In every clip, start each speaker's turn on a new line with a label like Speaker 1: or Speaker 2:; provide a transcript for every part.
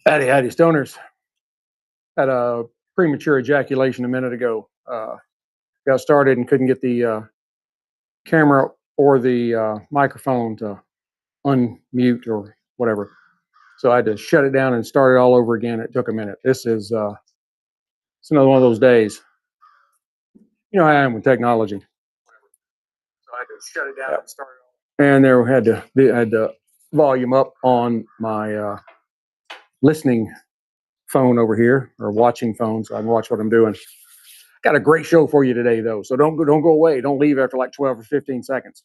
Speaker 1: Howdy, howdy, stoners. Had a premature ejaculation a minute ago. Got started and couldn't get the camera or the microphone to unmute or whatever. So I had to shut it down and start it all over again. It took a minute. This is it's another one of those days. You know how I am with technology. So I had to shut it down and start it all. And there had the volume up on my listening phone over here, or watching phone, so I can watch what I'm doing. Got a great show for you today, though, so don't go away. Don't leave after like 12 or 15 seconds.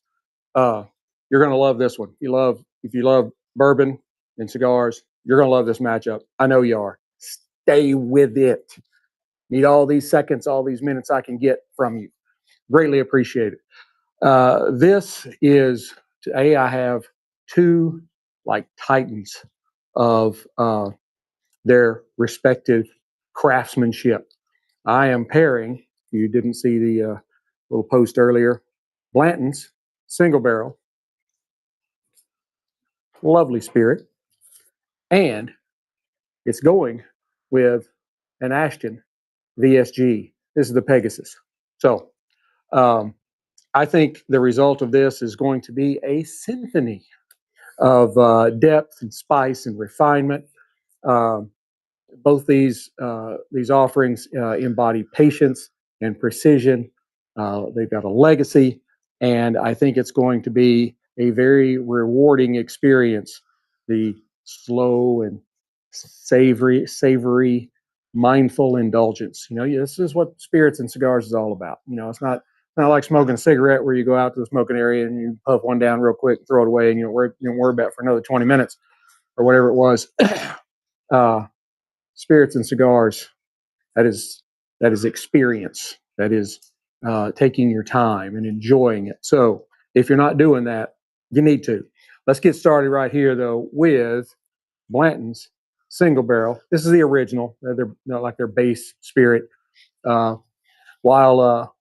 Speaker 1: You're gonna love this one. If you love bourbon and cigars, you're gonna love this matchup. I know you are. Stay with it. Need all these seconds, all these minutes I can get from you. Greatly appreciate it. This is today. I have two like titans of their respective craftsmanship. I am pairing, you didn't see the little post earlier, Blanton's single barrel, lovely spirit, and it's going with an Ashton VSG. This is the Pegasus. So I think the result of this is going to be a symphony of depth and spice and refinement. Both these offerings embody patience and precision. They've got a legacy, and I think it's going to be a very rewarding experience. The slow and savory, mindful indulgence. You know, this is what spirits and cigars is all about. You know, it's not like smoking a cigarette where you go out to the smoking area and you puff one down real quick and throw it away, and you don't worry about it for another 20 minutes or whatever it was. Spirits and cigars, that is experience. That is taking your time and enjoying it. So if you're not doing that, you need to. Let's get started right here though with Blanton's single barrel. This is the original. They're not like their base spirit. While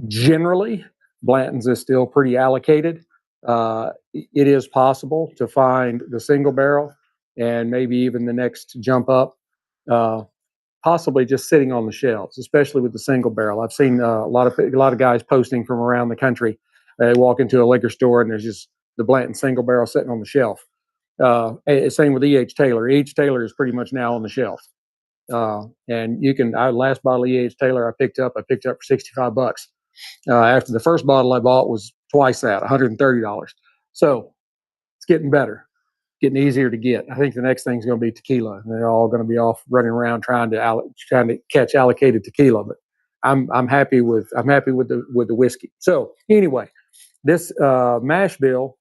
Speaker 1: generally Blanton's is still pretty allocated, it is possible to find the single barrel and maybe even the next jump up, possibly just sitting on the shelves, especially with the single barrel. I've seen a lot of guys posting from around the country. They walk into a liquor store and there's just the Blanton single barrel sitting on the shelf. Same with E.H. Taylor. E.H. Taylor is pretty much now on the shelf. And you can, last bottle of E.H. Taylor I picked up for $65. After the first bottle I bought was twice that, $130. So it's getting better, getting easier to get. I think the next thing's going to be tequila, and they're all going to be off running around trying to catch allocated tequila. But I'm happy with the whiskey. So anyway, this mash bill,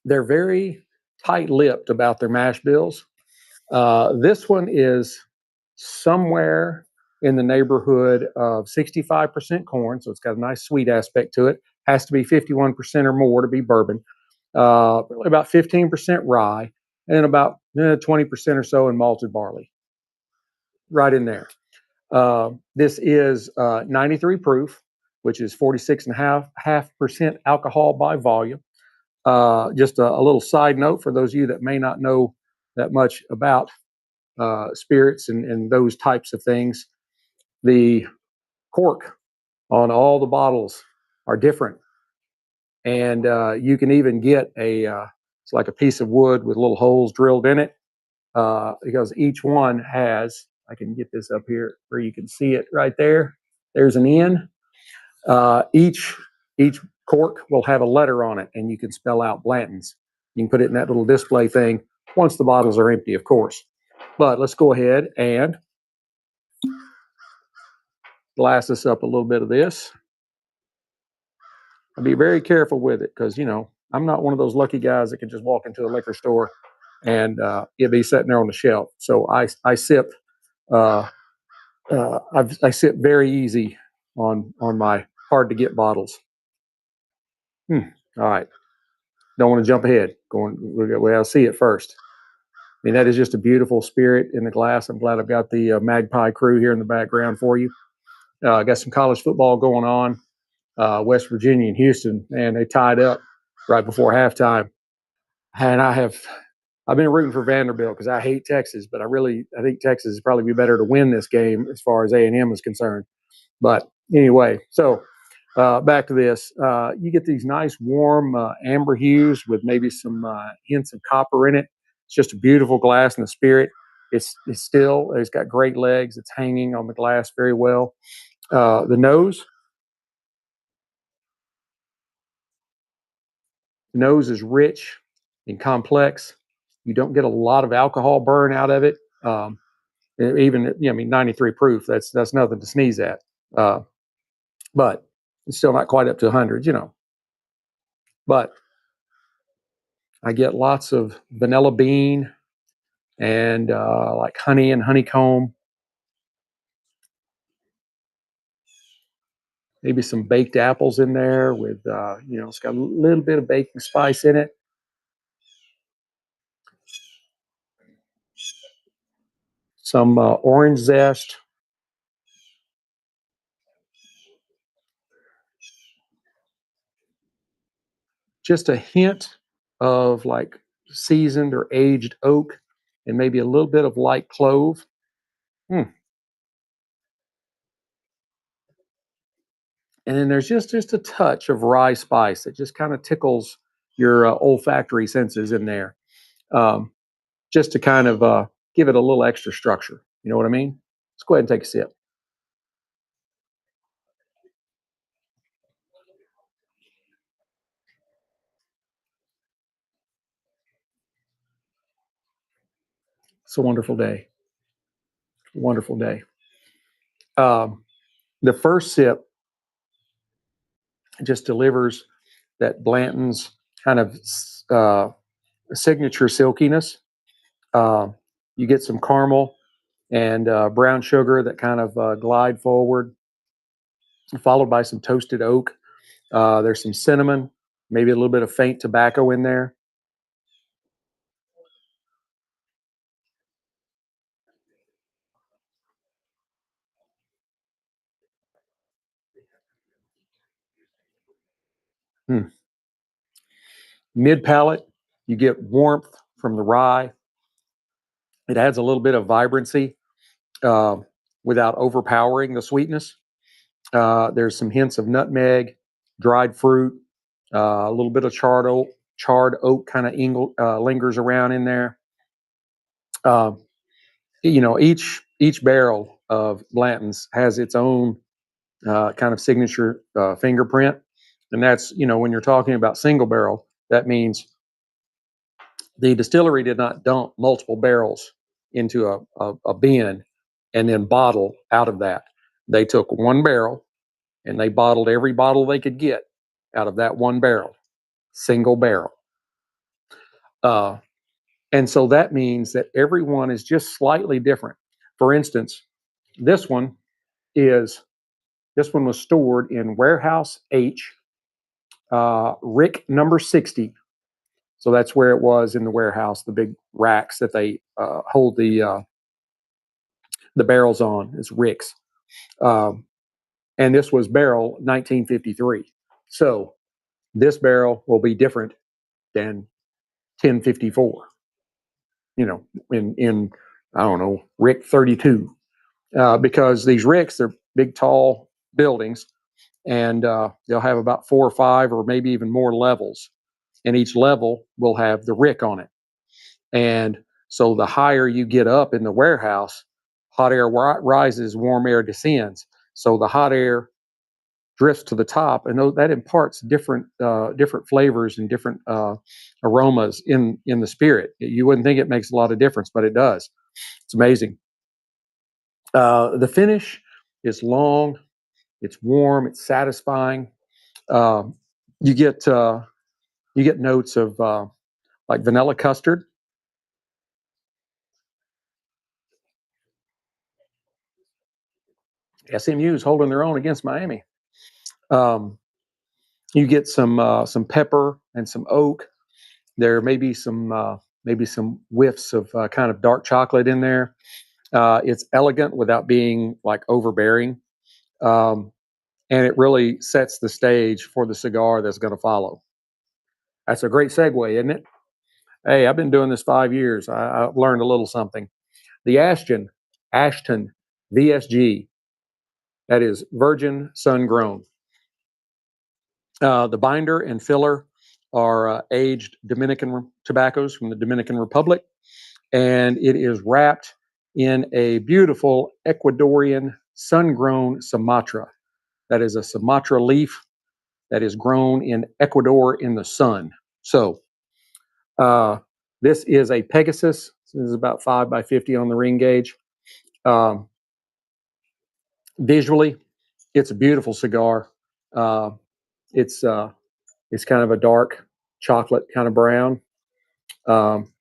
Speaker 1: they're very tight-lipped about their mash bills. This one is somewhere in the neighborhood of 65% corn, so it's got a nice sweet aspect to it. Has to be 51% or more to be bourbon. About 15% rye, and about 20% or so in malted barley. Right in there. This is 93 proof, which is 46.5% alcohol by volume. Just a little side note for those of you that may not know that much about spirits and those types of things. The cork on all the bottles are different. And you can even get it's like a piece of wood with little holes drilled in it, because each one has, I can get this up here where you can see it right there. There's an N. Each cork will have a letter on it, and you can spell out Blanton's. You can put it in that little display thing once the bottles are empty, of course. But let's go ahead and glass this up a little bit of this. I'll be very careful with it because, you know, I'm not one of those lucky guys that can just walk into a liquor store and it'll be sitting there on the shelf. So I sip I sip very easy on my hard to get bottles. All right. Don't want to jump ahead. I'll see it first. I mean, that is just a beautiful spirit in the glass. I'm glad I've got the Magpie crew here in the background for you. I got some college football going on. West Virginia and Houston, and they tied up right before halftime. And I I've been rooting for Vanderbilt because I hate Texas, but I think Texas is probably be better to win this game as far as A&M is concerned. But anyway, so back to this. You get these nice warm amber hues with maybe some hints of copper in it. It's just a beautiful glass in the spirit. It's got great legs. It's hanging on the glass very well. The nose is rich and complex. You don't get a lot of alcohol burn out of it. Even, I mean, 93 proof. That's nothing to sneeze at. But it's still not quite up to 100, But I get lots of vanilla bean and like honey and honeycomb. Maybe some baked apples in there with, it's got a little bit of baking spice in it. Some orange zest. Just a hint of like seasoned or aged oak and maybe a little bit of light clove. Mm. And then there's just a touch of rye spice that just kind of tickles your olfactory senses in there, just to kind of give it a little extra structure. You know what I mean? Let's go ahead and take a sip. It's a wonderful day. Wonderful day. Um, the first sip just delivers that Blanton's kind of signature silkiness. Uh, you get some caramel and brown sugar that kind of glide forward, followed by some toasted oak. There's some cinnamon, maybe a little bit of faint tobacco in there. Hmm. Mid-palate, you get warmth from the rye. It adds a little bit of vibrancy uh, without overpowering the sweetness. There's some hints of nutmeg, dried fruit, a little bit of charred oak kind of lingers around in there. Uh, each barrel of Blanton's has its own kind of signature fingerprint, and that's when you're talking about single barrel, that means the distillery did not dump multiple barrels into a bin and then bottle out of that. They took one barrel and they bottled every bottle they could get out of that one barrel, single barrel. Uh, and so that means that everyone is just slightly different. For instance, this one is this one was stored in warehouse H, Rick number 60. So that's where it was in the warehouse, the big racks that they hold the barrels on. It's Rick's. Um, and this was barrel 1953. So this barrel will be different than 1054. In I don't know, Rick 32, because these Ricks, they're big, tall buildings, and they'll have about 4 or 5 or maybe even more levels, and each level will have the Rick on it. And so the higher you get up in the warehouse, hot air rises, warm air descends. So the hot air drifts to the top, and that imparts different flavors and different aromas in the spirit. You wouldn't think it makes a lot of difference, but it does. It's amazing. The finish is long, it's warm, it's satisfying. Um, you get notes of like vanilla custard. SMU is holding their own against Miami. Um, you get some pepper and some oak. There may be some whiffs of kind of dark chocolate in there. It's elegant without being like overbearing, um, and it really sets the stage for the cigar that's going to follow. That's a great segue, isn't it? Hey, I've been doing this 5 years. I've learned a little something. The Ashton VSG, that is Virgin Sun Grown. The binder and filler are aged Dominican tobaccos from the Dominican Republic, and it is wrapped in a beautiful Ecuadorian sun-grown Sumatra. That is a Sumatra leaf that is grown in Ecuador in the sun. So uh, this is a Pegasus. This is about 5 by 50 on the ring gauge. Um, Visually, it's a beautiful cigar. Uh, it's it's kind of a dark chocolate kind of brown. Um,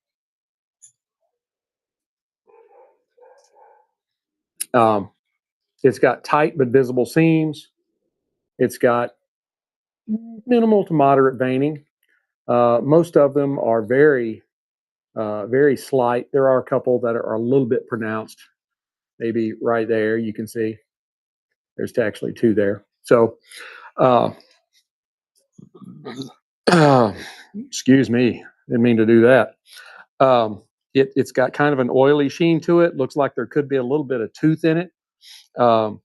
Speaker 1: um, it's got tight but visible seams. It's got minimal to moderate veining. Most of them are very slight. There are a couple that are a little bit pronounced. Maybe right there, you can see there's actually two there. So, uh, excuse me, didn't mean to do that. It's got kind of an oily sheen to it. Looks like there could be a little bit of tooth in it, um,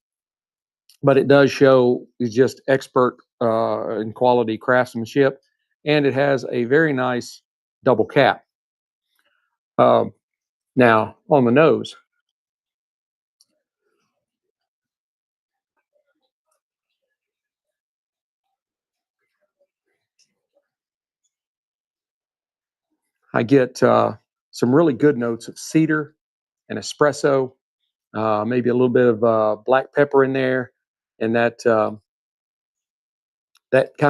Speaker 1: but it does show just expert in quality craftsmanship, and it has a very nice double cap. Um, Now on the nose, I get some really good notes of cedar and espresso, maybe a little bit of black pepper in there, and that kind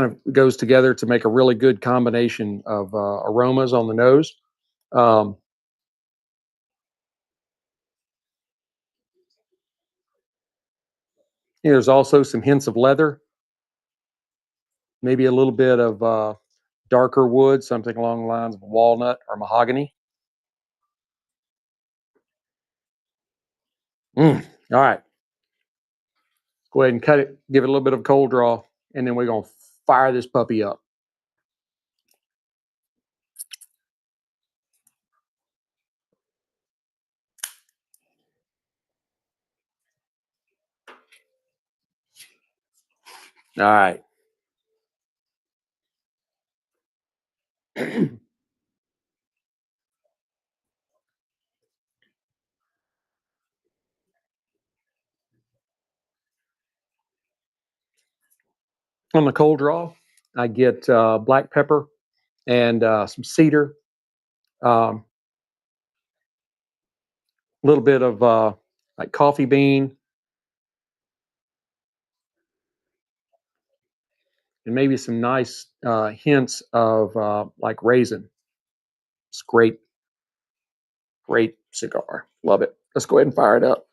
Speaker 1: of goes together to make a really good combination of aromas on the nose. Um, there's also some hints of leather, maybe a little bit of darker wood, something along the lines of walnut or mahogany. All right, go ahead and cut it, give it a little bit of a cold draw, and then we're going to fire this puppy up. All right. On the cold draw, I get black pepper and some cedar, a little bit of like coffee bean, and maybe some nice hints of like raisin. It's great, great cigar. Love it. Let's go ahead and fire it up.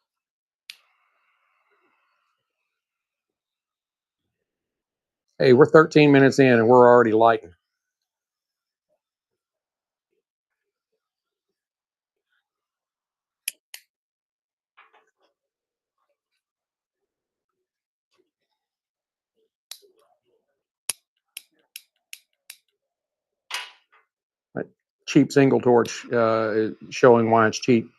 Speaker 1: Hey, we're 13 minutes in and we're already lighting. That cheap single torch showing why it's cheap.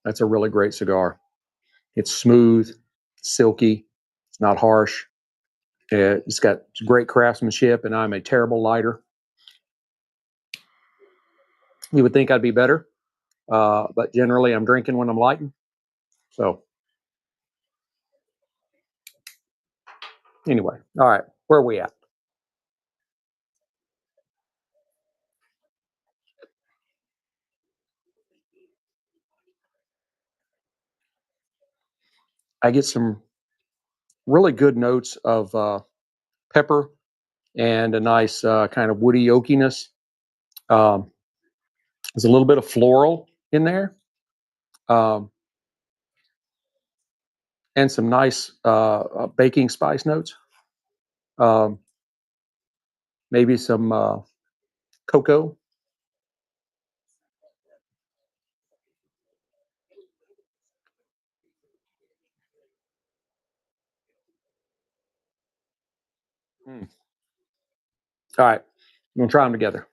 Speaker 1: That's a really great cigar. It's smooth, silky, it's not harsh. It's got great craftsmanship, and I'm a terrible lighter. You would think I'd be better, but generally I'm drinking when I'm lighting. So anyway, all right, where are we at? I get some really good notes of pepper and a nice kind of woody oakiness. Um, there's a little bit of floral in there, um, and some nice baking spice notes. Um, maybe some cocoa. Mm. All right, I'm gonna try them together.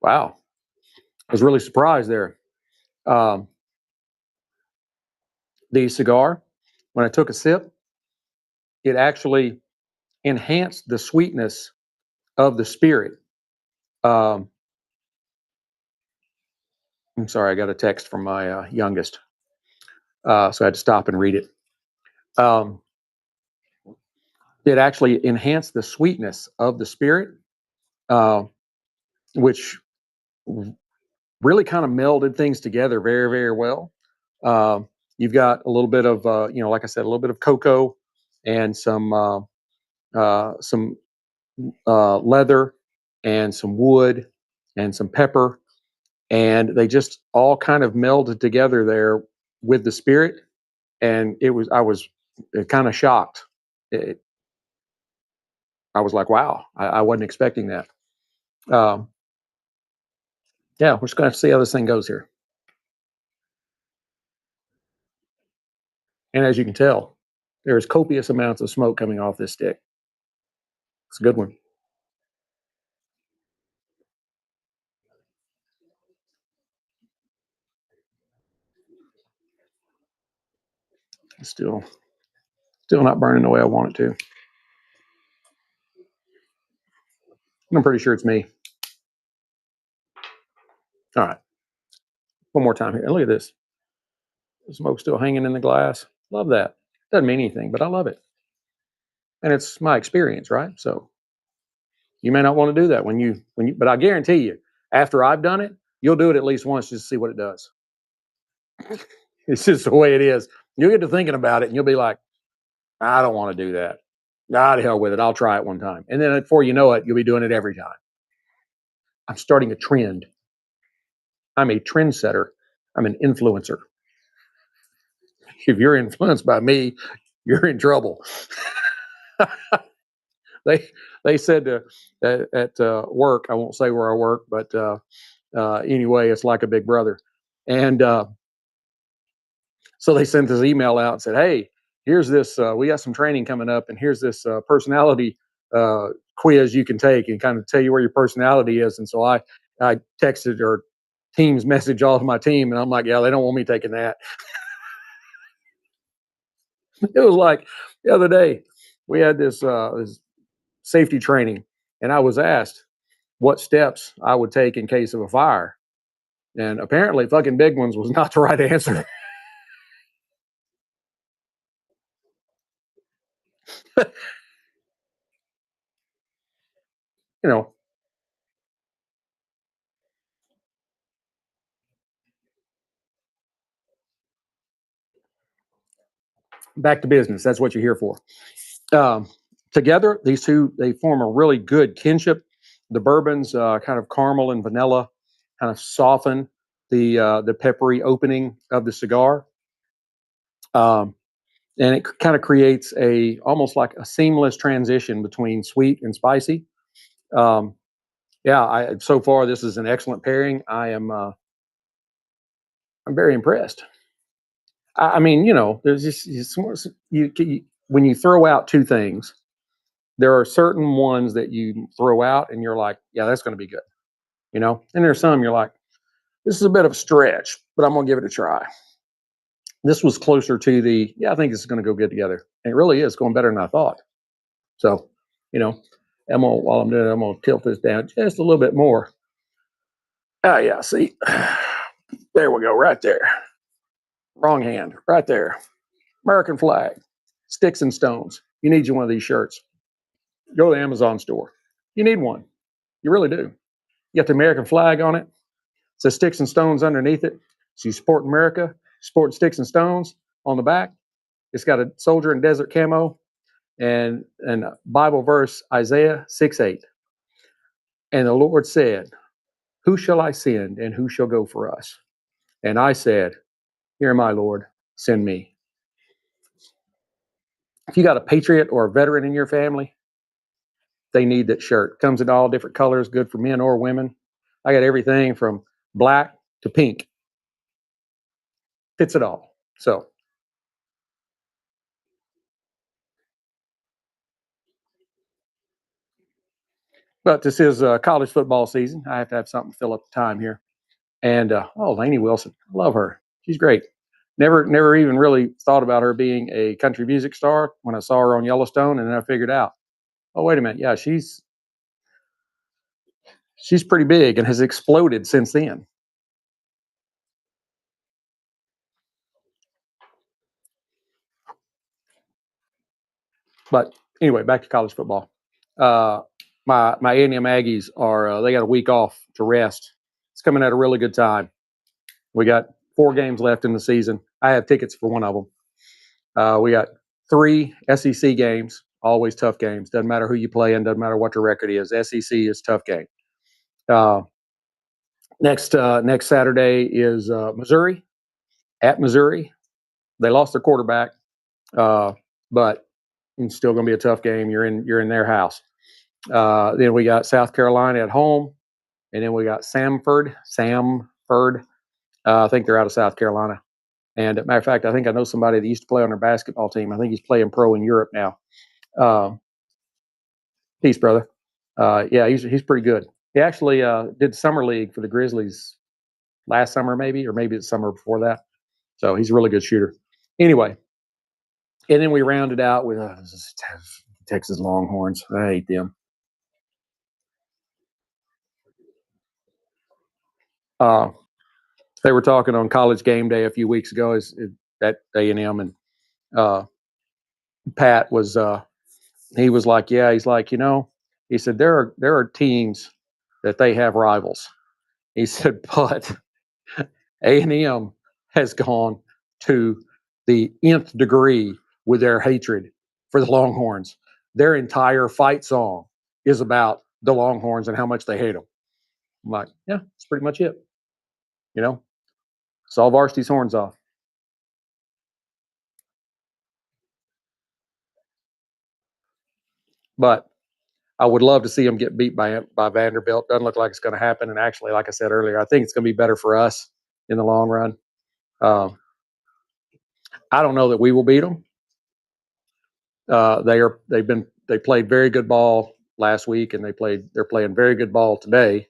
Speaker 1: Wow, I was really surprised there. Um, the cigar, when I took a sip, it actually enhanced the sweetness of the spirit. Um, I'm sorry, I got a text from my youngest, so I had to stop and read it. Um, it actually enhanced the sweetness of the spirit, uh, which really kind of melded things together very, very well. You've got a little bit of, like I said, a little bit of cocoa and some leather and some wood and some pepper, and they just all kind of melded together there with the spirit. And I was kind of shocked. It, I was like, wow, I wasn't expecting that. Um, yeah, we're just gonna have to see how this thing goes here. And as you can tell, there's copious amounts of smoke coming off this stick. It's a good one. It's still not burning the way I want it to. I'm pretty sure it's me. All right, one more time here. And look at this. The smoke's still hanging in the glass. Love that. Doesn't mean anything, but I love it. And it's my experience, right? So you may not want to do that but I guarantee you, after I've done it, you'll do it at least once just to see what it does. It's just the way it is. You'll get to thinking about it and you'll be like, I don't want to do that. Nah, to hell with it. I'll try it one time. And then before you know it, you'll be doing it every time. I'm starting a trend. I'm a trendsetter. I'm an influencer. If you're influenced by me, you're in trouble. they they said at work, I won't say where I work, but anyway, it's like a big brother. And so they sent this email out and said, hey, here's this, we got some training coming up, and here's this personality quiz you can take and kind of tell you where your personality is. And so I texted or Teams message all of my team, and I'm like, yeah, they don't want me taking that. It was like the other day, we had this safety training, and I was asked what steps I would take in case of a fire. And apparently, fucking big ones was not the right answer. you know, back to business. That's what you're here for. Um, Together, these two they form a really good kinship. The bourbons, kind of caramel and vanilla, kind of soften the peppery opening of the cigar, um, and it kind of creates a almost like a seamless transition between sweet and spicy. Um, yeah, so far this is an excellent pairing. I'm very impressed. I mean, there's when you throw out two things, there are certain ones that you throw out and you're like, yeah, that's going to be good, and there's some you're like, this is a bit of a stretch, but I'm going to give it a try. This was closer to yeah, I think this is going to go good together. And it really is going better than I thought. So, you know, while I'm doing it, I'm going to tilt this down just a little bit more. Oh, yeah, see, there we go, right there. Wrong hand, right there. American flag. Sticks-n-Stonez. You need you one of these shirts. Go to the Amazon store. You need one. You really do. You got the American flag on it. It says Sticks-n-Stonez underneath it. So you support America, support Sticks-n-Stonez on the back. It's got a soldier in desert camo and a Bible verse, Isaiah 6:8. And the Lord said, who shall I send and who shall go for us? And I said, here am I, Lord, send me. If you got a patriot or a veteran in your family, they need that shirt. Comes in all different colors, good for men or women. I got everything from black to pink. Fits it all. So, but this is college football season. I have to have something to fill up the time here. And oh, Lainey Wilson, I love her. She's great. Never even really thought about her being a country music star when I saw her on Yellowstone, and then I figured out, oh, wait a minute, yeah, she's pretty big and has exploded since then. But anyway, back to college football. My A&M Aggies are they got a week off to rest. It's coming at a really good time. We got 4 games left in the season. I have tickets for one of them. We got 3 SEC games, always tough games. Doesn't matter who you play in, doesn't matter what your record is. SEC is tough game. Next Saturday is Missouri, at Missouri. They lost their quarterback, but it's still going to be a tough game. You're in their house. Then we got South Carolina at home, and then we got Samford. I think they're out of South Carolina. And as a matter of fact, I think I know somebody that used to play on their basketball team. I think he's playing pro in Europe now. Peace, brother. Yeah, he's pretty good. He actually did summer league for the Grizzlies last summer, maybe the summer before that. So he's a really good shooter. Anyway, and then we rounded out with Texas Longhorns. I hate them. They were talking on College Game Day a few weeks ago at A&M, and Pat was he was like, yeah, he's like, he said there are teams that they have rivals. He said, but A&M has gone to the nth degree with their hatred for the Longhorns. Their entire fight song is about the Longhorns and how much they hate them. I'm like, yeah, that's pretty much it. Saw varsity's horns off. But I would love to see them get beat by Vanderbilt. Doesn't look like it's going to happen. And actually, like I said earlier, I think it's going to be better for us in the long run. I don't know that we will beat them. They played very good ball last week, and they're playing very good ball today.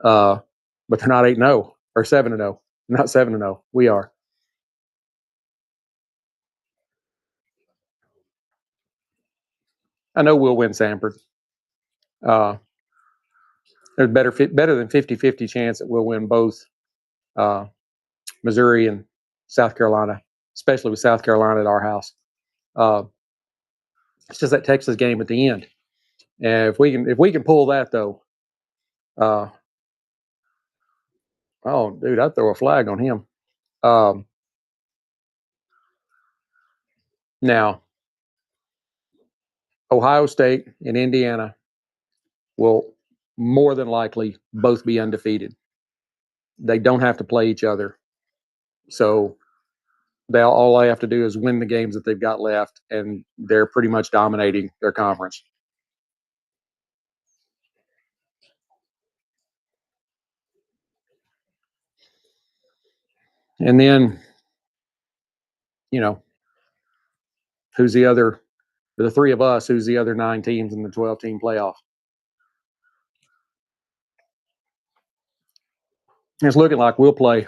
Speaker 1: But they're not 8-0 or 7-0. Not 7-0. We are. I know we'll win Sanford. There's better than 50-50 chance that we'll win both Missouri and South Carolina, especially with South Carolina at our house. It's just that Texas game at the end, and if we can pull that though, oh dude, I'd throw a flag on him. Now, Ohio State and Indiana will more than likely both be undefeated. They don't have to play each other, so all they have to do is win the games that they've got left, and they're pretty much dominating their conference. And then, who's the other? The 3 of us, who's the other 9 teams in the 12-team playoff? It's looking like we'll play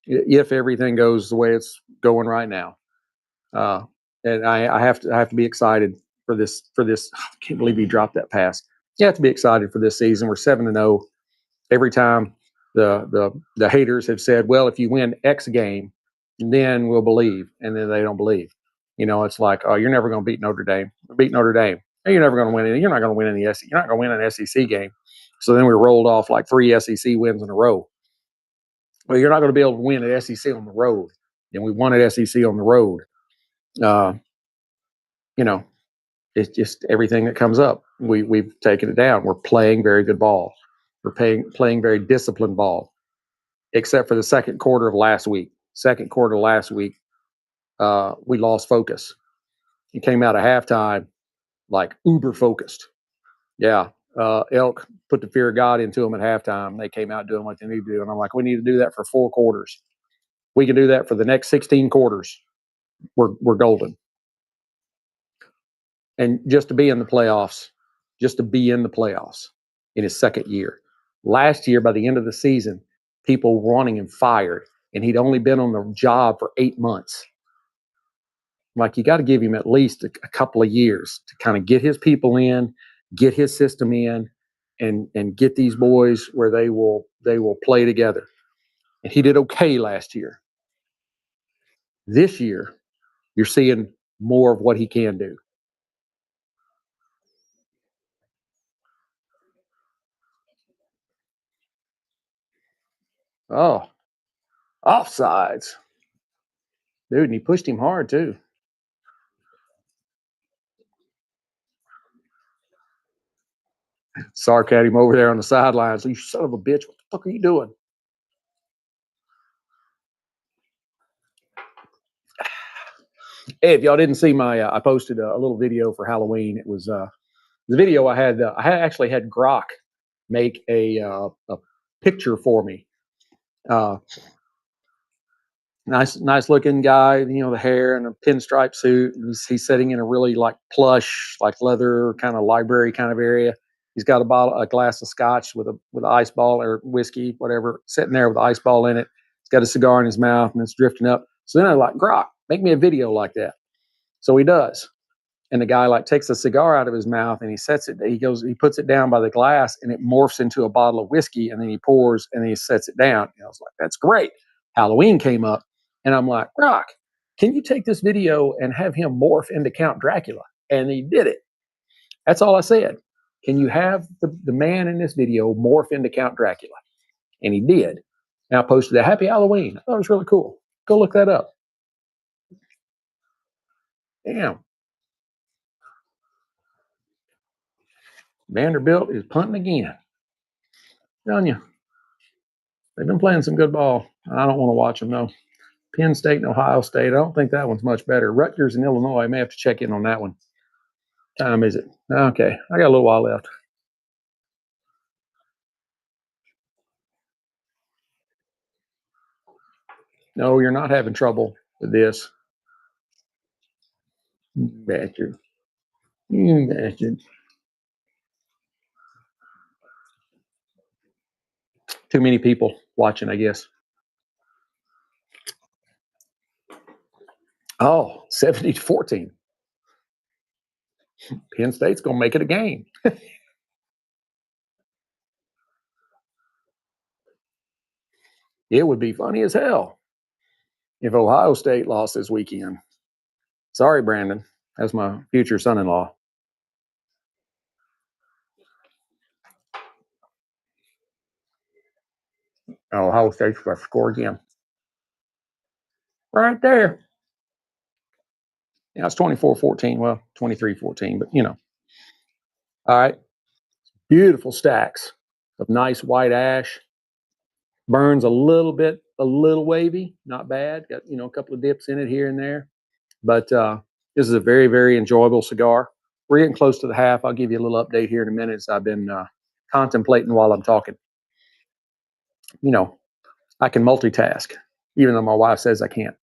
Speaker 1: if everything goes the way it's going right now. And I have to be excited for this. I can't believe he dropped that pass. You have to be excited for this season. We're 7-0. Every time the haters have said, well, if you win X game, then we'll believe, and then they don't believe. It's like, oh, you're never going to beat Notre Dame. Beat Notre Dame. Hey, you're never going to win any. You're not going to win any SEC. You're not going to win an SEC game. So then we rolled off like 3 SEC wins in a row. Well, you're not going to be able to win at SEC on the road. And we won at SEC on the road. You know, it's just everything that comes up. We've taken it down. We're playing very good ball. We're playing very disciplined ball, except for the second quarter of last week. Second quarter last week, we lost focus. He came out of halftime like uber focused. Yeah. Elk put the fear of God into them at halftime. They came out doing what they need to do. And I'm like, we need to do that for 4 quarters. We can do that for the next 16 quarters. We're golden. And just to be in the playoffs in his second year. Last year, by the end of the season, people were wanting him fired, and he'd only been on the job for 8 months. Like, you got to give him at least a couple of years to kind of get his people in, get his system in, and get these boys where they will play together. And he did okay last year. This year, you're seeing more of what he can do. Oh, offsides. Dude, and he pushed him hard too. Sark had him over there on the sidelines. You son of a bitch, what the fuck are you doing? Hey, if y'all didn't see my, I posted a little video for Halloween. It was the video I had actually had Grok make a picture for me. Nice looking guy, the hair and a pinstripe suit. He's sitting in a really like plush, like leather kind of library kind of area. He's got a glass of scotch with an ice ball or whiskey, whatever, sitting there with an ice ball in it. He's got a cigar in his mouth and it's drifting up. So then I'm like, Grok, make me a video like that. So he does. And the guy like takes a cigar out of his mouth and he puts it down by the glass and it morphs into a bottle of whiskey and then he pours and then he sets it down. And I was like, that's great. Halloween came up and I'm like, Rock, can you take this video and have him morph into Count Dracula? And he did it. That's all I said. Can you have the man in this video morph into Count Dracula? And he did. And I posted a happy Halloween. I thought it was really cool. Go look that up. Damn. Vanderbilt is punting again. Telling you, they've been playing some good ball. I don't want to watch them, though. Penn State and Ohio State, I don't think that one's much better. Rutgers and Illinois, I may have to check in on that one. Time is it? Okay, I got a little while left. No, you're not having trouble with this. You bastard. You bastard. Too many people watching, I guess. Oh, 70-14. Penn State's going to make it a game. It would be funny as hell if Ohio State lost this weekend. Sorry, Brandon. That's my future son-in-law. Ohio State's going to score again. Right there. Yeah, it's 24-14. Well, 23-14, but All right. Beautiful stacks of nice white ash. Burns a little wavy, not bad. Got, a couple of dips in it here and there. But this is a very, very enjoyable cigar. We're getting close to the half. I'll give you a little update here in a minute as I've been contemplating while I'm talking. I can multitask, even though my wife says I can't.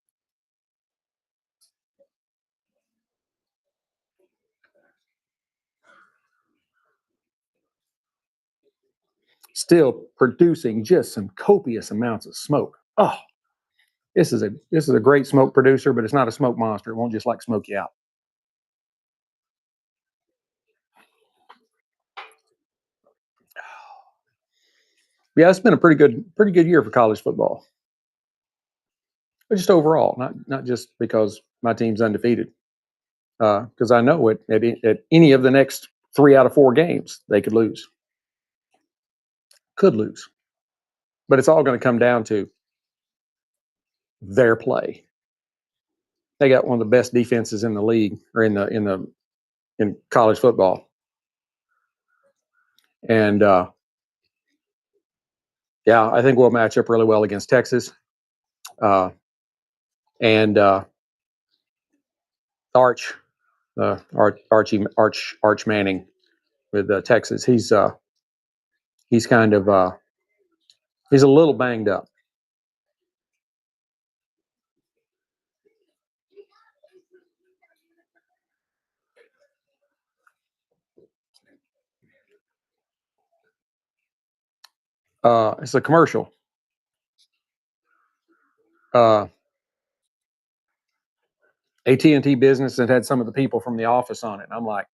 Speaker 1: Still producing just some copious amounts of smoke. Oh, this is a great smoke producer, but it's not a smoke monster. It won't just like smoke you out. Yeah, it's been a pretty good year for college football. But just overall, not just because my team's undefeated. because I know it maybe at any of the next 3 out of 4 games they could lose, but it's all going to come down to their play. They got one of the best defenses in the league, or in college football, and yeah, I think we'll match up really well against Texas. And Arch, Arch Manning with Texas. He's kind of he's a little banged up. It's a commercial. AT&T Business that had some of the people from The Office on it. And I'm like,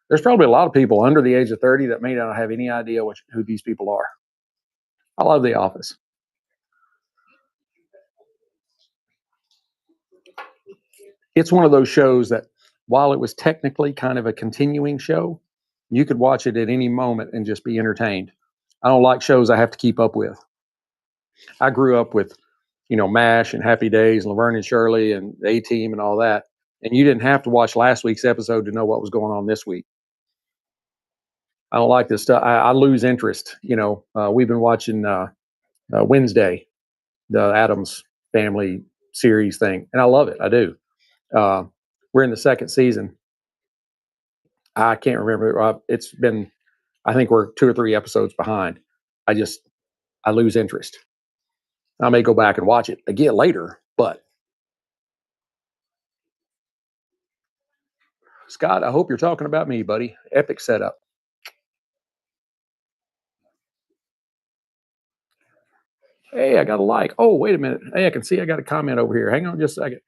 Speaker 1: there's probably a lot of people under the age of 30 that may not have any idea who these people are. I love The Office. It's one of those shows that, while it was technically kind of a continuing show, you could watch it at any moment and just be entertained. I don't like shows I have to keep up with. I grew up with, MASH and Happy Days, Laverne and Shirley and the A-Team and all that. And you didn't have to watch last week's episode to know what was going on this week. I don't like this stuff. I lose interest. We've been watching Wednesday, the Addams Family series thing, and I love it. I do. We're in the second season. I can't remember. It's been, I think we're 2 or 3 episodes behind. I lose interest. I may go back and watch it again later, but Scott, I hope you're talking about me, buddy. Epic setup. Hey, I got a like. Oh, wait a minute. Hey, I can see I got a comment over here. Hang on just a second.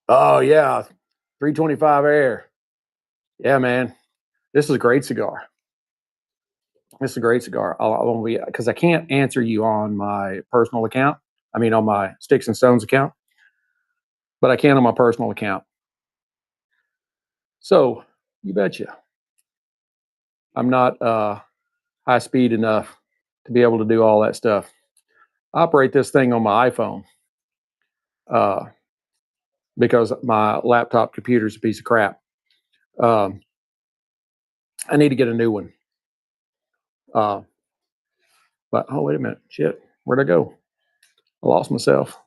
Speaker 1: Oh, yeah. 325 air. Yeah, man. This is a great cigar. This is a great cigar. Because I can't answer you on my personal account. I mean, on my Sticks-n-Stonez account, but I can on my personal account. So you betcha. I'm not high speed enough to be able to do all that stuff. I operate this thing on my iPhone because my laptop computer is a piece of crap. I need to get a new one. But oh, wait a minute. Shit. Where'd I go? I lost myself.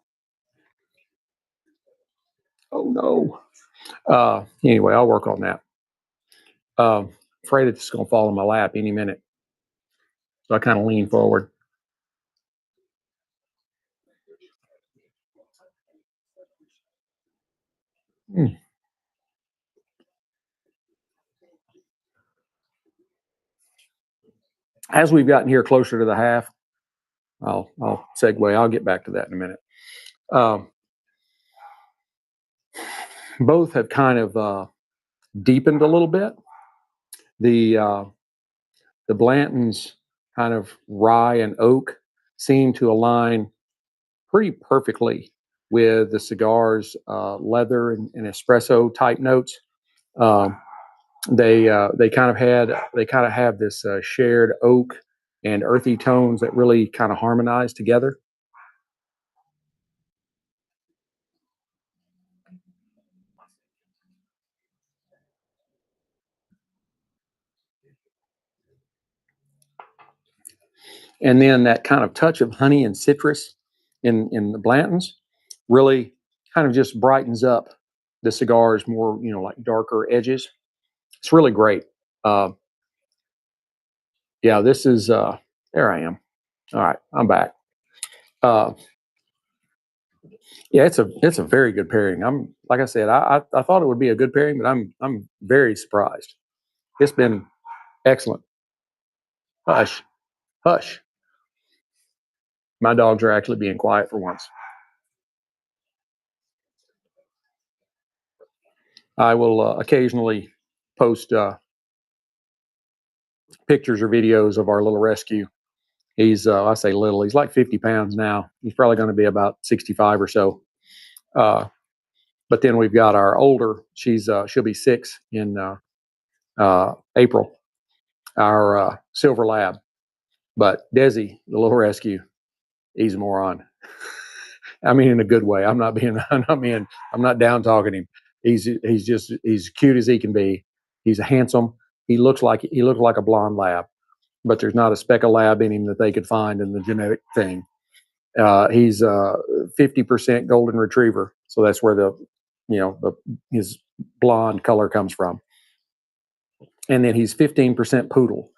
Speaker 1: Oh, no. Anyway, I'll work on that. Afraid it's going to fall in my lap any minute. So I kind of lean forward. Mm. As we've gotten here closer to the half, I'll segue. I'll get back to that in a minute. Both have kind of deepened a little bit. The Blanton's kind of rye and oak seem to align pretty perfectly with the cigar's leather and espresso type notes. They kind of have this shared oak and earthy tones that really kind of harmonize together. And then that kind of touch of honey and citrus in the Blantons really kind of just brightens up the cigar's more, like darker edges. It's really great. Yeah, this is there I am. All right, I'm back. Uh, yeah, it's a very good pairing. I'm like I said, I thought it would be a good pairing, but I'm very surprised. It's been excellent. Hush, hush. My dogs are actually being quiet for once. I will occasionally post pictures or videos of our little rescue He's I say little. He's like 50 pounds now. He's probably going to be about 65 or so. But then we've got our older. She'll be 6 in April. Our silver lab. But Desi, the little rescue, he's a moron. I mean, in a good way. I'm not down talking him. He's cute as he can be. He's handsome. He looks like a blonde lab, but there's not a speck of lab in him that they could find in the genetic thing. He's 50% golden retriever, so that's where his blonde color comes from. And then he's 15% poodle.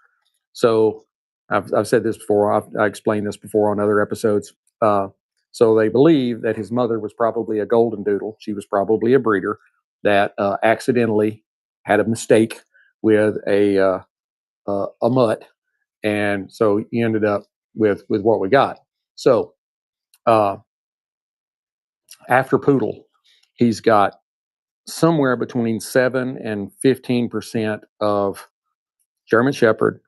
Speaker 1: So I've said this before. I explained this before on other episodes. So they believe that his mother was probably a golden doodle. She was probably a breeder that accidentally had a mistake with a mutt, and so he ended up with what we got. So after poodle, he's got somewhere between 7 and 15% of German Shepherd,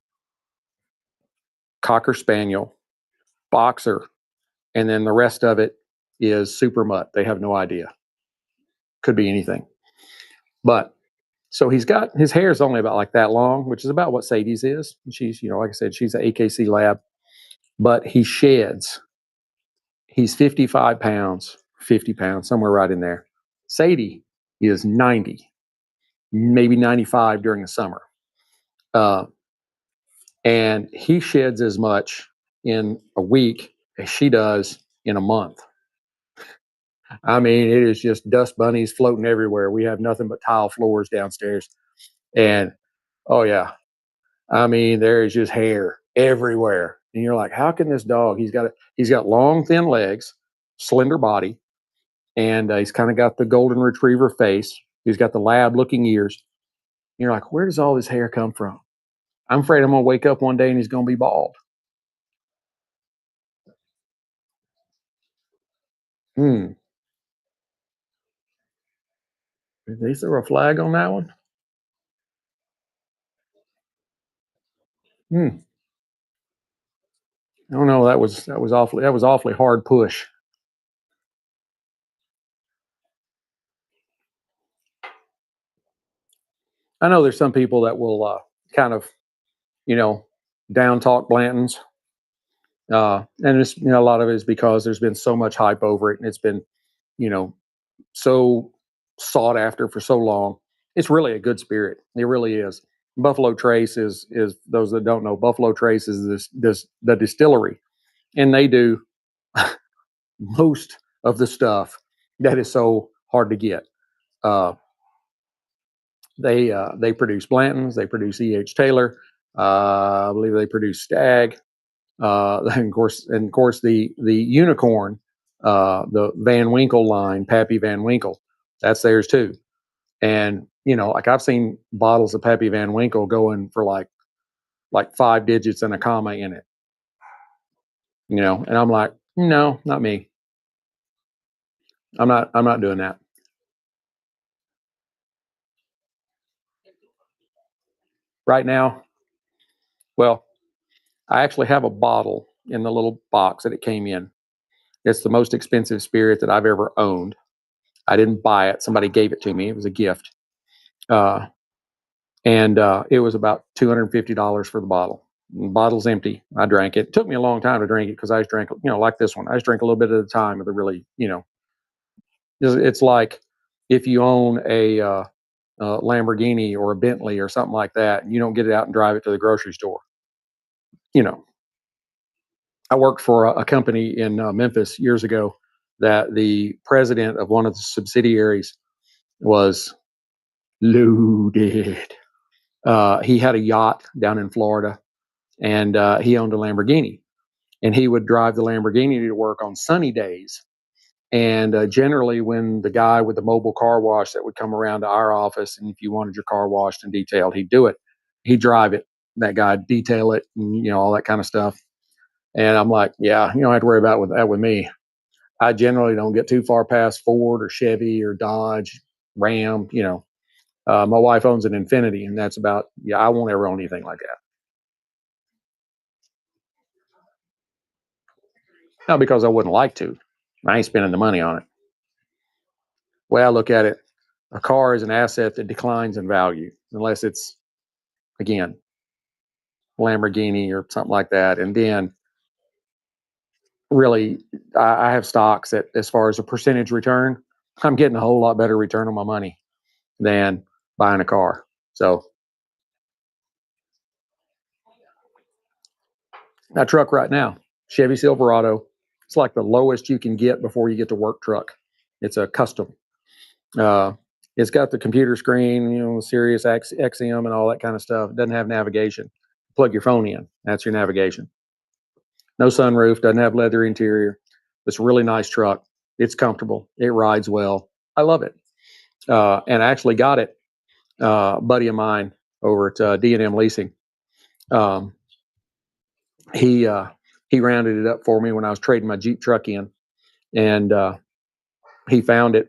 Speaker 1: Cocker Spaniel, Boxer, and then the rest of it is super mutt. They have no idea. Could be anything. But so his hair is only about like that long, which is about what Sadie's is. She's, like I said, she's an AKC lab, but he sheds. He's 55 pounds, 50 pounds, somewhere right in there. Sadie is 90, maybe 95 during the summer. And he sheds as much in a week as she does in a month. I mean, it is just dust bunnies floating everywhere. We have nothing but tile floors downstairs. And oh yeah, I mean, there is just hair everywhere. And you're like, how can this dog? He's got long, thin legs, slender body, and he's kind of got the golden retriever face. He's got the lab-looking ears. And you're like, where does all this hair come from? I'm afraid I'm gonna wake up one day and he's gonna be bald. Hmm. Did they throw a flag on that one? Hmm. I don't know. That was awfully hard push. I know there's some people that will kind of, you know, down talk Blantons. And it's, a lot of it is because there's been so much hype over it and it's been, you know, so sought after for so long. It's really a good spirit. It really is. Buffalo Trace is those that don't know, Buffalo Trace is the distillery, and they do most of the stuff that is so hard to get. Uh, they produce Blantons, they produce E.H. Taylor, I believe they produce Stag, and of course the unicorn, the Van Winkle line, Pappy Van Winkle, that's theirs too. And like I've seen bottles of Pappy Van Winkle going for like 5 digits and a comma in it. And I'm like, no, not me. I'm not doing that right now. Well, I actually have a bottle in the little box that it came in. It's the most expensive spirit that I've ever owned. I didn't buy it. Somebody gave it to me. It was a gift. Uh, and it was about $250 for the bottle. The bottle's empty. I drank it. It took me a long time to drink it because I just drank, like this one. I just drink a little bit at a time with a really, it's like if you own a Lamborghini or a Bentley or something like that, and you don't get it out and drive it to the grocery store. You know, I worked for a company in Memphis years ago that the president of one of the subsidiaries was loaded. He had a yacht down in Florida, and he owned a Lamborghini, and he would drive the Lamborghini to work on sunny days. And generally, when the guy with the mobile car wash that would come around to our office, and if you wanted your car washed and detailed, he'd do it. He'd drive it. That guy'd detail it, and all that kind of stuff. And I'm like, yeah, you don't have to worry about that with me. I generally don't get too far past Ford or Chevy or Dodge, Ram. My wife owns an Infiniti, and that's about. Yeah, I won't ever own anything like that. Not because I wouldn't like to. I ain't spending the money on it. The way I look at it, a car is an asset that declines in value unless it's, again, Lamborghini or something like that. And then really, I have stocks that, as far as a percentage return, I'm getting a whole lot better return on my money than buying a car. So that truck right now, Chevy Silverado, it's like the lowest you can get before you get to work truck. It's a custom. Uh, it's got the computer screen, Sirius XM and all that kind of stuff. It doesn't have navigation. Plug your phone in. That's your navigation. No sunroof, doesn't have leather interior. It's a really nice truck. It's comfortable. It rides well. I love it. And I actually got it. A buddy of mine over at D&M Leasing. Um, he rounded it up for me when I was trading my Jeep truck in, and he found it.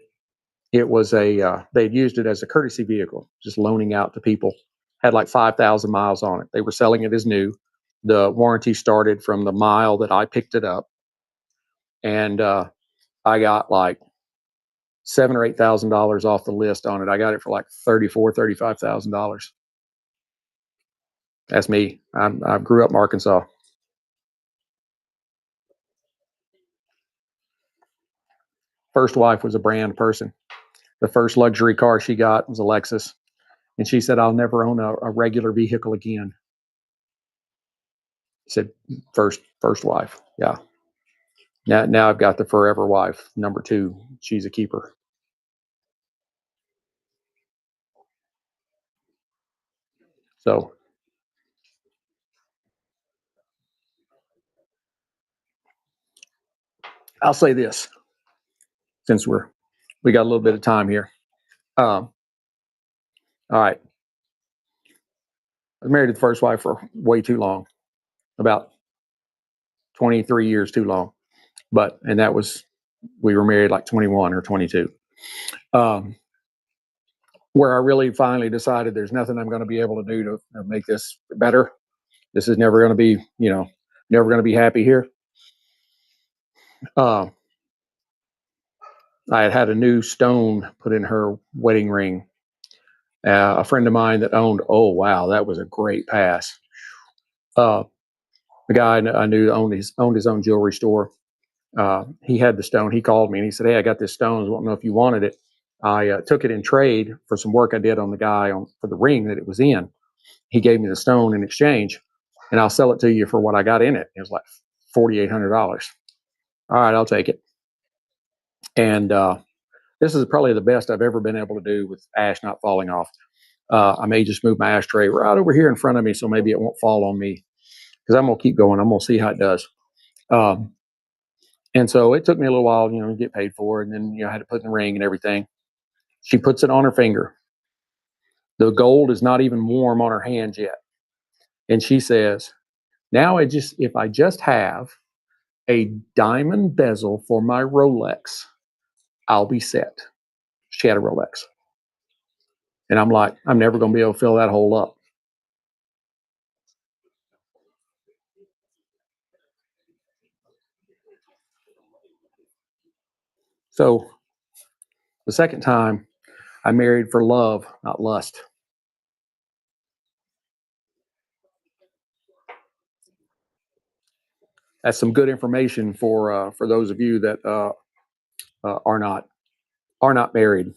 Speaker 1: It was they'd used it as a courtesy vehicle, just loaning out to people. Had like 5,000 miles on it. They were selling it as new. The warranty started from the mile that I picked it up, and I got like $7,000 or $8,000 off the list on it. I got it for like $35,000. That's me. I grew up in Arkansas. First wife was a brand person. The first luxury car she got was a Lexus, and she said, "I'll never own a regular vehicle again." I said, "First wife, yeah." Now I've got the forever wife, number two. She's a keeper. So I'll say this, since we got a little bit of time here. All right, I was married to the first wife for way too long, about 23 years too long. And that was, we were married like 21 or 22. Um, where I really finally decided there's nothing I'm going to be able to do to make this better. This is never going to be, never going to be happy here. Uh, I had a new stone put in her wedding ring. A friend of mine that owned, oh wow, that was a great pass. The guy I knew owned his own jewelry store. He had the stone. He called me and he said, "Hey, I got this stone. I don't know if you wanted it." I took it in trade for some work I did on the guy for the ring that it was in. He gave me the stone in exchange, and I'll sell it to you for what I got in it. It was like $4,800. All right, I'll take it. And this is probably the best I've ever been able to do with ash not falling off. I may just move my ashtray right over here in front of me, so maybe it won't fall on me, because I'm gonna keep going. I'm gonna see how it does. Um, and so it took me a little while, to get paid for it, and then I had to put in the ring and everything. She puts it on her finger. The gold is not even warm on her hands yet, and she says, "Now if I just have a diamond bezel for my Rolex, I'll be set." She had a Rolex, and I'm like, I'm never going to be able to fill that hole up. So the second time, I married for love, not lust. That's some good information for those of you that are not married.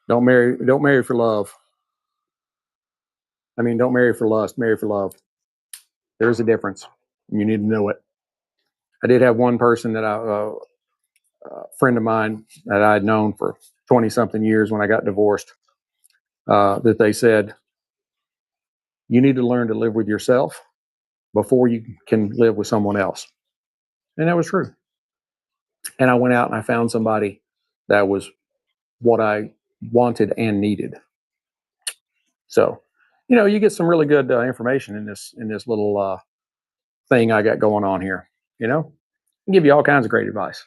Speaker 1: Don't marry for love. I mean, don't marry for lust. Marry for love. There's a difference. You need to know it. I did have one person that a friend of mine that I had known for 20 something years when I got divorced, that they said, you need to learn to live with yourself before you can live with someone else. And that was true. And I went out and I found somebody that was what I wanted and needed. So, you get some really good information in this little thing I got going on here. I give you all kinds of great advice.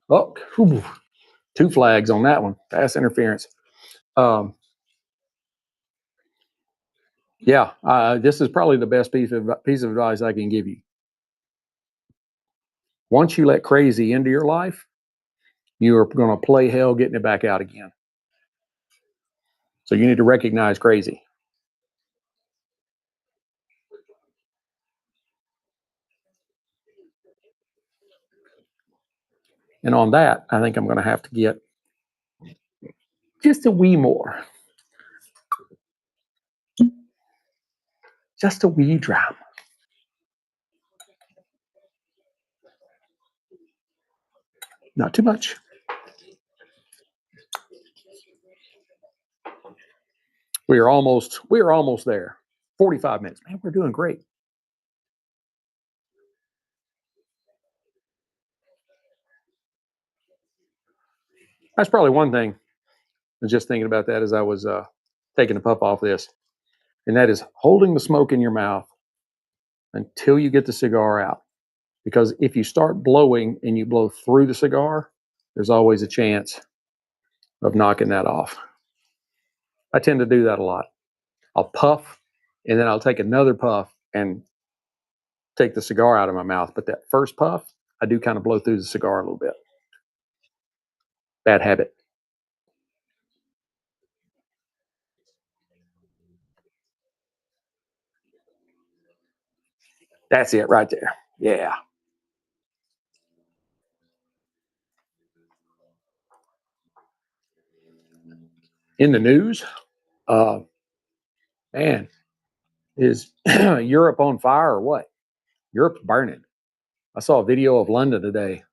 Speaker 1: Oh, whew, two flags on that one. Pass interference. Um, Yeah, this is probably the best piece of advice I can give you. Once you let crazy into your life, you are going to play hell getting it back out again. So you need to recognize crazy. And on that, I think I'm going to have to get just a wee more, just a wee drop. Not too much. We are almost there. 45 minutes. Man, we're doing great. That's probably one thing. I was just thinking about that as I was taking a puff off this, and that is holding the smoke in your mouth until you get the cigar out. Because if you start blowing and you blow through the cigar, there's always a chance of knocking that off. I tend to do that a lot. I'll puff and then I'll take another puff and take the cigar out of my mouth. But that first puff, I do kind of blow through the cigar a little bit. Bad habit. That's it right there. Yeah. In the news, uh, man, is Europe on fire or what? Europe's burning. I saw a video of London today.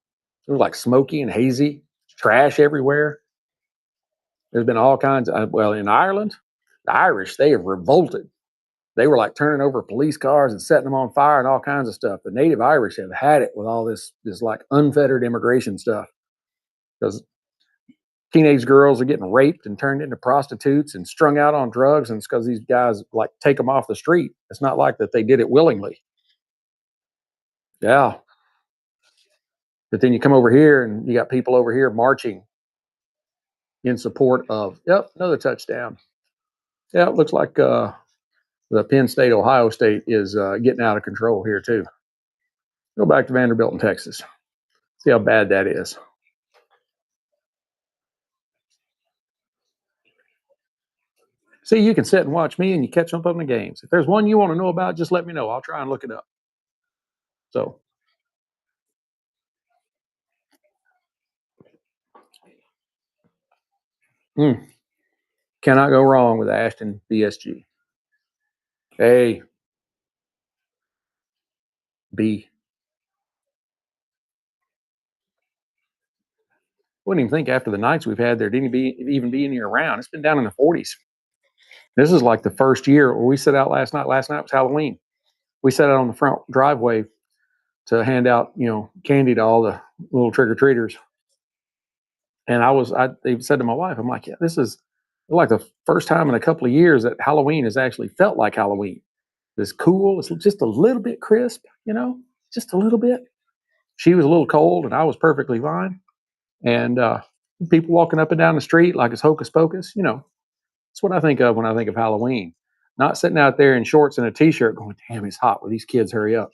Speaker 1: It was like smoky and hazy, trash everywhere. There's been all kinds of, well, in Ireland, the Irish, they have revolted. They were like turning over police cars and setting them on fire and all kinds of stuff. The native Irish have had it with all this like unfettered immigration stuff because teenage girls are getting raped and turned into prostitutes and strung out on drugs. And it's because these guys like take them off the street. It's not like that they did it willingly. Yeah. But then you come over here and you got people over here marching in support of, yep, another touchdown. Yeah, it looks like the Penn State, Ohio State is getting out of control here too. Go back to Vanderbilt in Texas. See how bad that is. See, you can sit and watch me and you catch up on the games. If there's one you want to know about, just let me know. I'll try and look it up. So, mm, cannot go wrong with Ashton VSG. A, B. Wouldn't even think after the nights we've had there didn't even be any around. It's been down in the 40s. This is like the first year where we set out last night. Last night was Halloween. We sat out on the front driveway to hand out, candy to all the little trick or treaters. And I even said to my wife, I'm like, yeah, this is like the first time in a couple of years that Halloween has actually felt like Halloween. It's cool. It's just a little bit crisp, just a little bit. She was a little cold and I was perfectly fine. And people walking up and down the street like it's hocus pocus, that's what I think of when I think of Halloween. Not sitting out there in shorts and a t-shirt going, damn, it's hot. Will these kids hurry up?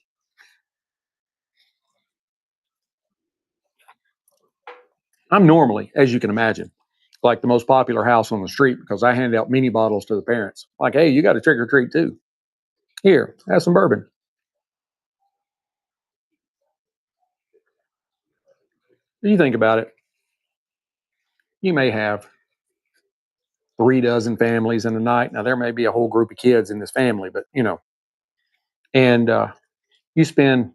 Speaker 1: I'm normally, as you can imagine, like the most popular house on the street because I hand out mini bottles to the parents. Like, hey, you got to trick or treat too. Here, have some bourbon. You think about it, you may have 3 dozen families in a night. Now, there may be a whole group of kids in this family, but and you spend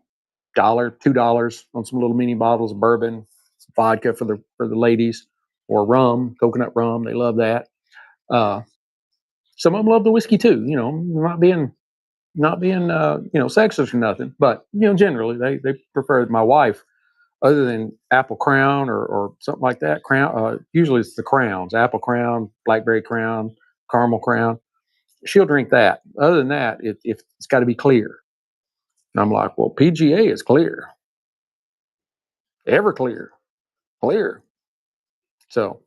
Speaker 1: dollar, $2 on some little mini bottles of bourbon, some vodka for the ladies, or rum, coconut rum. They love that. Uh, some of them love the whiskey too. Not being sexist or nothing, but generally they prefer my wife. Other than apple crown or something like that, crown. Usually it's the crowns: apple crown, blackberry crown, caramel crown. She'll drink that. Other than that, it's got to be clear. And I'm like, well, PGA is clear, Everclear, clear. So,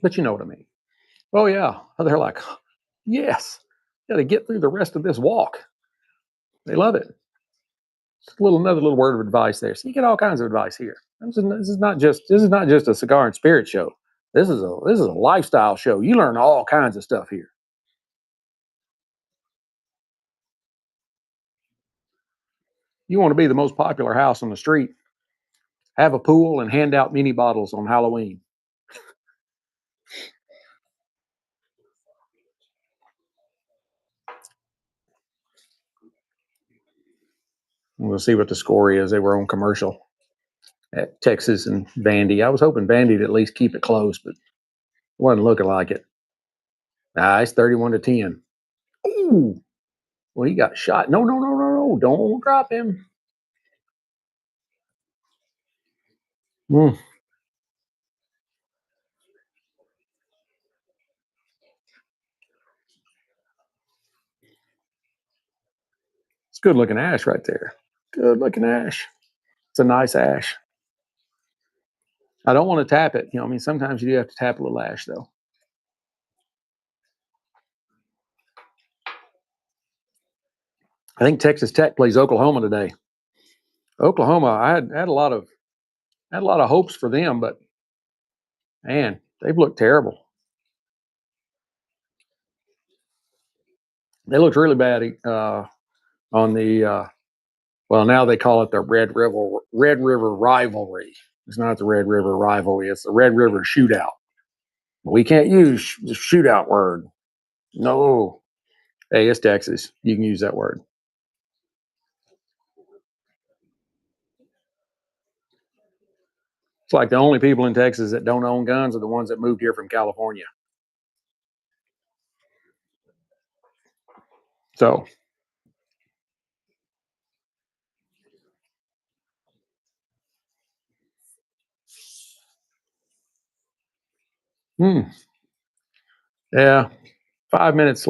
Speaker 1: but you know what I mean. Oh yeah, they're like, yes. got to get through the rest of this walk. They love it. Just another little word of advice there. So you get all kinds of advice here. This is not just a cigar and spirit show. This is a lifestyle show. You learn all kinds of stuff here. You want to be the most popular house on the street, have a pool, and hand out mini bottles on Halloween. We'll see what the score is. They were on commercial at Texas and Vandy. I was hoping Vandy to at least keep it close, but it wasn't looking like it. It's 31-10. Ooh, well, he got shot. No, no, no, no, no. Don't drop him. Mm. It's good looking ash right there. Good looking ash. It's a nice ash. I don't want to tap it. I mean, sometimes you do have to tap a little ash, though. I think Texas Tech plays Oklahoma today. Oklahoma, I had a lot of hopes for them, but man, they've looked terrible. They looked really bad on the well, now they call it the Red River rivalry. It's not the Red River rivalry; it's the Red River shootout. We can't use the shootout word. No, hey, it's Texas. You can use that word. It's like the only people in Texas that don't own guns are the ones that moved here from California. So, hmm, yeah, 5 minutes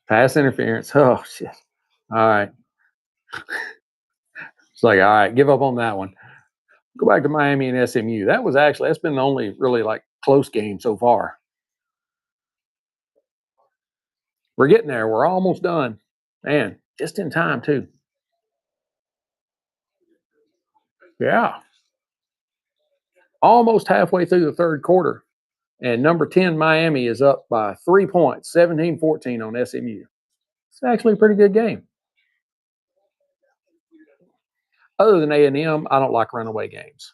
Speaker 1: pass interference. Oh shit! All right, it's like all right, give up on that one. Go back to Miami and SMU. That's been the only really like close game so far. We're getting there. We're almost done. Man, just in time too. Yeah, almost halfway through the third quarter. And number 10, Miami, is up by 3 points, 17-14 on SMU. It's actually a pretty good game. Other than A&M, I don't like runaway games.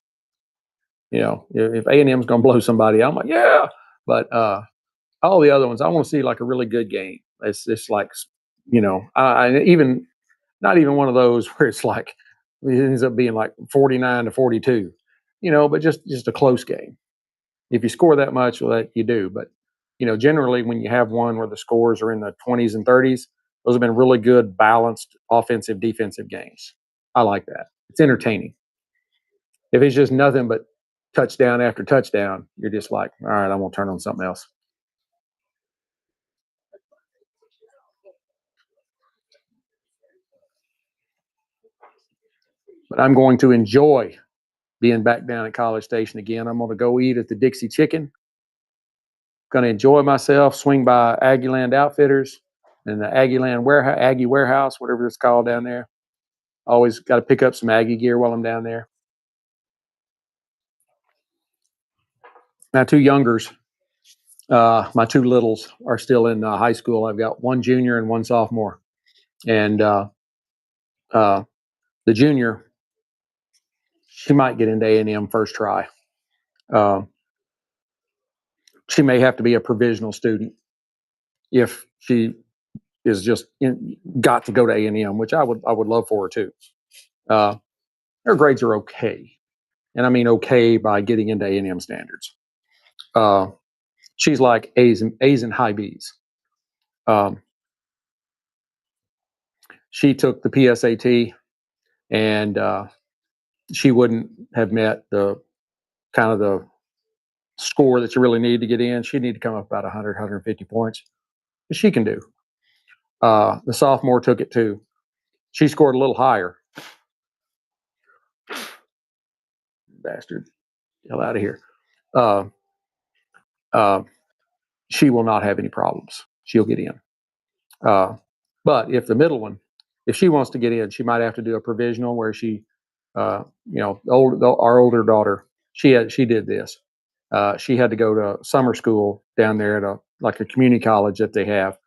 Speaker 1: If A&M's going to blow somebody, I'm like, yeah. But all the other ones, I want to see like a really good game. It's just like, I even not even one of those where it's like it ends up being like 49-42, but just a close game. If you score that much, well, that you do. But generally when you have one where the scores are in the 20s and 30s, those have been really good, balanced offensive, defensive games. I like that. It's entertaining. If it's just nothing but touchdown after touchdown, you're just like, all right, I'm gonna turn on something else. But I'm going to enjoy being back down at College Station again. I'm going to go eat at the Dixie Chicken. Going to enjoy myself, swing by Aggieland Outfitters and the Aggieland Warehouse, Aggie Warehouse, whatever it's called down there. Always got to pick up some Aggie gear while I'm down there. My two youngers, my two littles are still in high school. I've got one junior and one sophomore. And the junior, she might get into A&M first try. Uh, she may have to be a provisional student if she is just got to go to A&M, which I would love for her too. Her grades are okay, and I mean okay by getting into A&M standards. Uh, she's like A's and high B's. Um, she took the PSAT, and she wouldn't have met the kind of the score that you really need to get in. She'd need to come up about 100, 150 points. But she can do. The sophomore took it too. She scored a little higher. Bastard. Hell out of here. Uh, uh, she will not have any problems. She'll get in. But if the middle one, if she wants to get in, she might have to do a provisional where she, our older daughter, she did this. She had to go to summer school down there at a community college that they have.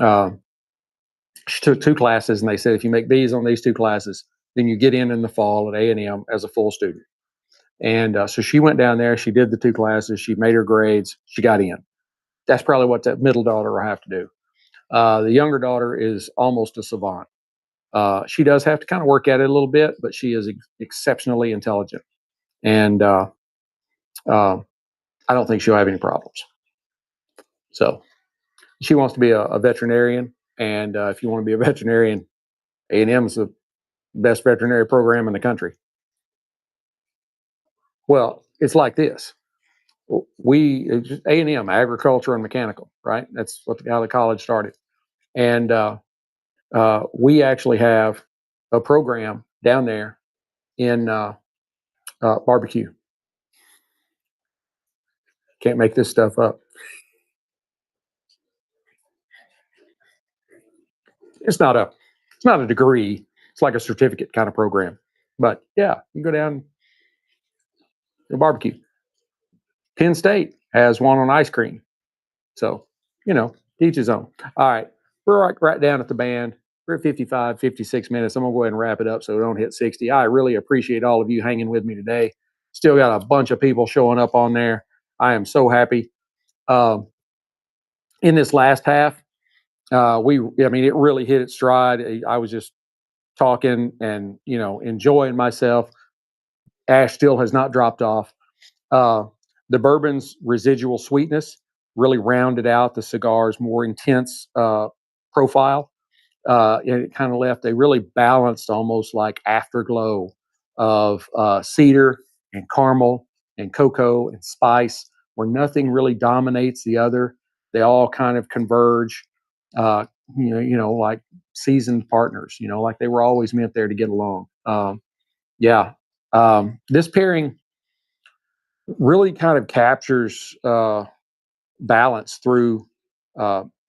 Speaker 1: Um, she took two classes, and they said if you make B's on these two classes, then you get in the fall at A&M as a full student. And so she went down there. She did the two classes. She made her grades. She got in. That's probably what that middle daughter will have to do. The younger daughter is almost a savant. She does have to kind of work at it a little bit, but she is exceptionally intelligent. And uh, I don't think she'll have any problems. So she wants to be a veterinarian. And if you want to be a veterinarian, A&M is the best veterinary program in the country. Well, it's like this. A&M, agriculture and mechanical, right? That's how the college started. And we actually have a program down there in barbecue. Can't make this stuff up. It's not a degree. It's like a certificate kind of program. But yeah, you go down to barbecue. Penn State has one on ice cream. So, each his own. All right. We're right down at the band. We're at 55, 56 minutes. I'm going to go ahead and wrap it up so we don't hit 60. I really appreciate all of you hanging with me today. Still got a bunch of people showing up on there. I am so happy. In this last half, it really hit its stride. I was just talking and, enjoying myself. Ash still has not dropped off. The bourbon's residual sweetness really rounded out the cigar's more intense profile. And it kind of left a really balanced, almost like afterglow of cedar and caramel and cocoa and spice, where nothing really dominates the other. They all kind of converge, like seasoned partners, like they were always meant there to get along. Yeah. This pairing really kind of captures balance through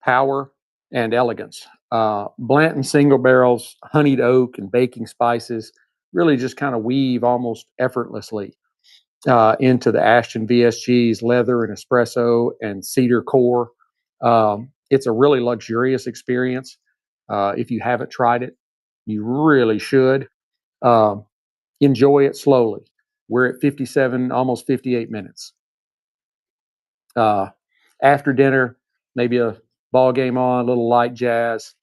Speaker 1: power and elegance. Blanton single barrels, honeyed oak, and baking spices really just kind of weave almost effortlessly into the Ashton VSG's leather and espresso and cedar core. It's a really luxurious experience. If you haven't tried it, you really should. Um, Enjoy it slowly. We're at 57, almost 58 minutes. After dinner, maybe a ball game on, a little light jazz,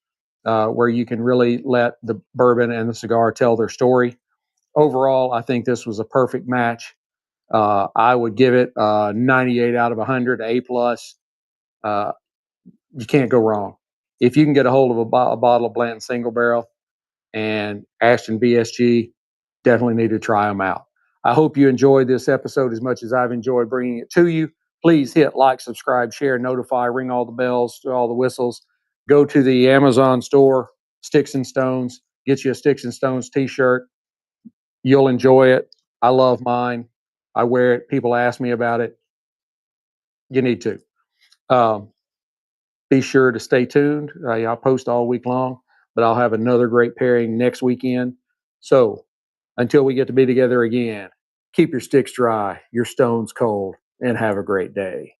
Speaker 1: where you can really let the bourbon and the cigar tell their story. Overall, I think this was a perfect match. I would give it 98 out of 100, A plus. Uh, you can't go wrong. If you can get a hold of a bottle of Blanton single barrel and Ashton BSG, definitely need to try them out. I hope you enjoyed this episode as much as I've enjoyed bringing it to you. Please hit like, subscribe, share, notify, ring all the bells, all the whistles. Go to the Amazon store, Sticks-n-Stonez, get you a Sticks-n-Stonez t-shirt. You'll enjoy it. I love mine. I wear it. People ask me about it. You need to. Be sure to stay tuned. I'll post all week long, but I'll have another great pairing next weekend. So until we get to be together again, keep your sticks dry, your stones cold, and have a great day.